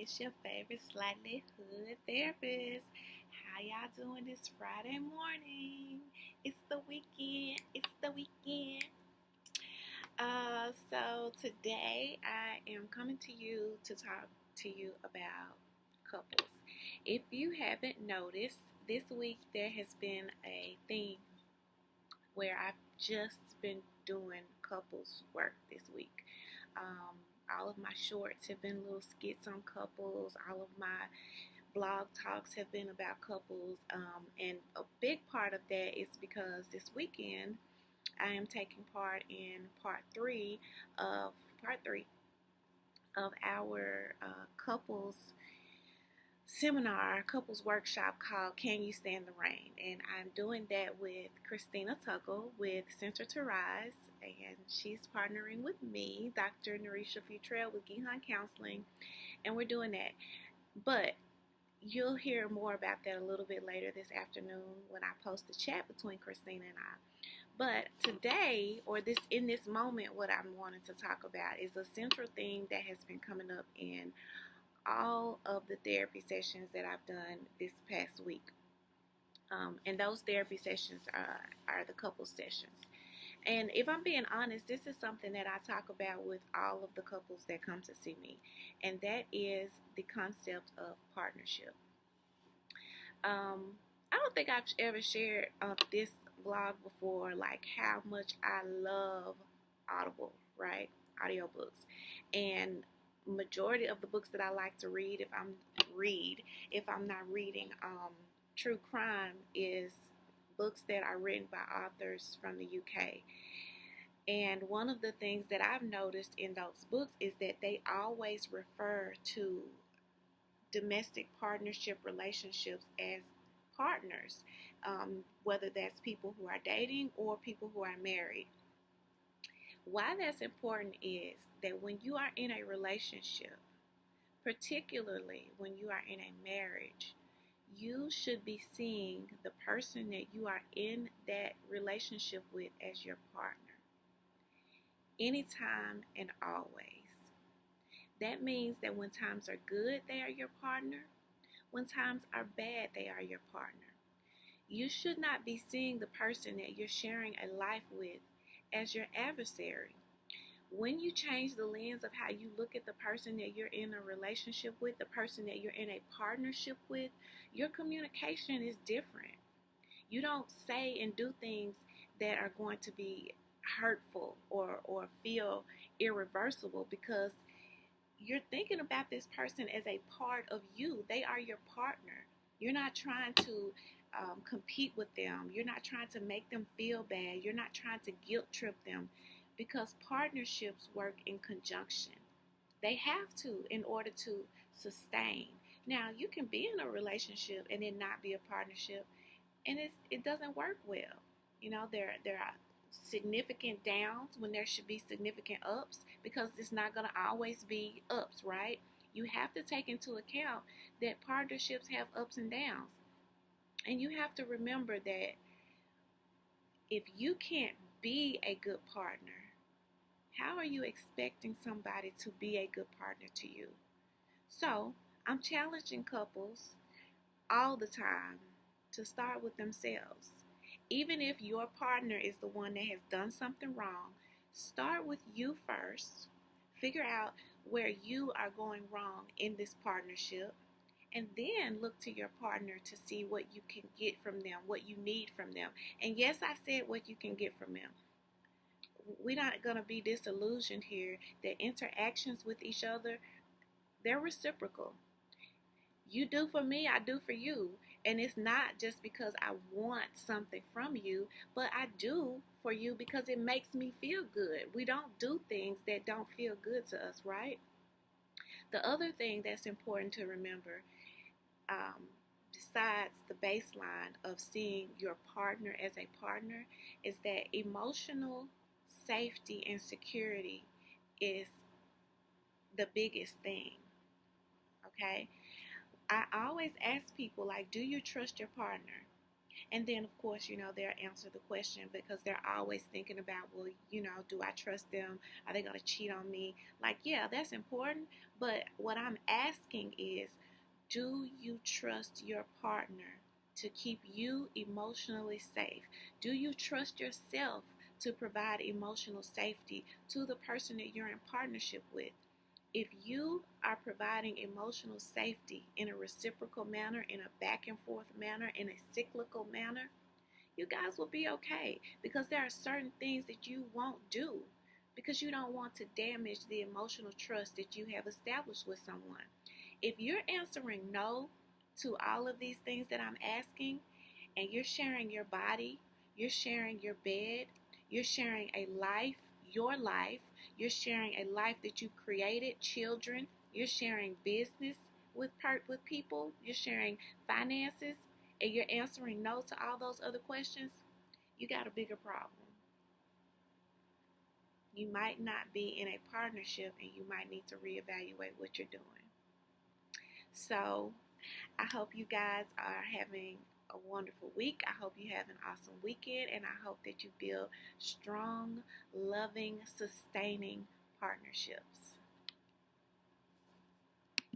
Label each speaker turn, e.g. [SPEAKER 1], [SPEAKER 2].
[SPEAKER 1] It's your favorite slightly hood therapist. How y'all doing this Friday morning? It's the weekend. It's the weekend. So today I am coming to you to talk to you about couples. If you haven't noticed, this week there has been a theme where I've just been doing couples work this week. Um, all of my shorts have been little skits on couples. All of my blog talks have been about couples. And a big part of that is because this weekend I am taking part in of part three of our couples seminar, couples workshop called Can You Stand the Rain? And I'm doing that with Christina Tuckle with Center to Rise, and she's partnering with me, Dr. Narisha Futrell with Gihon Counseling, and we're doing that. But you'll hear more about that a little bit later this afternoon when I post the chat between Christina and I. But today, or this in this moment, what I'm wanting to talk about is a central theme that has been coming up in all of the therapy sessions that I've done this past week. And those therapy sessions are the couple sessions. And if I'm being honest, this is something that I talk about with all of the couples that come to see me, and that is the concept of partnership. I don't think I've ever shared on this vlog before, like how much I love Audible, right? Audiobooks. And majority of the books that I like to read, if I'm not reading true crime, is books that are written by authors from the UK. And one of the things that I've noticed in those books is that they always refer to domestic partnership relationships as partners, whether that's people who are dating or people who are married. Why that's important is that when you are in a relationship, particularly when you are in a marriage, you should be seeing the person that you are in that relationship with as your partner, anytime and always. That means that when times are good, they are your partner. When times are bad, they are your partner. You should not be seeing the person that you're sharing a life with as your adversary. When you change the lens of how you look at the person that you're in a relationship with, the person that you're in a partnership with, your communication is different. You don't say and do things that are going to be hurtful or feel irreversible, because you're thinking about this person as a part of you. They are your partner. You're not trying to compete with them. You're not trying to make them feel bad. You're not trying to guilt trip them, because partnerships work in conjunction. They have to in order to sustain. Now, you can be in a relationship and it not be a partnership, and it doesn't work well. You know, there are significant downs when there should be significant ups, because it's not going to always be ups, right? You have to take into account that partnerships have ups and downs. And you have to remember that if you can't be a good partner, how are you expecting somebody to be a good partner to you? So, I'm challenging couples all the time to start with themselves. Even if your partner is the one that has done something wrong, start with you first. Figure out where you are going wrong in this partnership, and then look to your partner to see what you can get from them, what you need from them. And yes, I said what you can get from them. We're not going to be disillusioned here that interactions with each other, they're reciprocal. You do for me, I do for you. And it's not just because I want something from you, but I do for you because it makes me feel good. We don't do things that don't feel good to us, right? The other thing that's important to remember, besides the baseline of seeing your partner as a partner, is that emotional safety and security is the biggest thing, okay? I always ask people, like, do you trust your partner? And then, of course, they'll answer the question because they're always thinking about, well, do I trust them? Are they going to cheat on me? Like, yeah, that's important. But what I'm asking is, do you trust your partner to keep you emotionally safe? Do you trust yourself to provide emotional safety to the person that you're in partnership with? If you are providing emotional safety in a reciprocal manner, in a back and forth manner, in a cyclical manner, you guys will be okay, because there are certain things that you won't do because you don't want to damage the emotional trust that you have established with someone. If you're answering no to all of these things that I'm asking, and you're sharing your body, you're sharing your bed, you're sharing a life, your life, you're sharing a life that you created, children, you're sharing business with people, you're sharing finances, and you're answering no to all those other questions, you got a bigger problem. You might not be in a partnership, and you might need to reevaluate what you're doing. So I hope you guys are having a wonderful week. I hope you have an awesome weekend, and I hope that you build strong, loving, sustaining partnerships.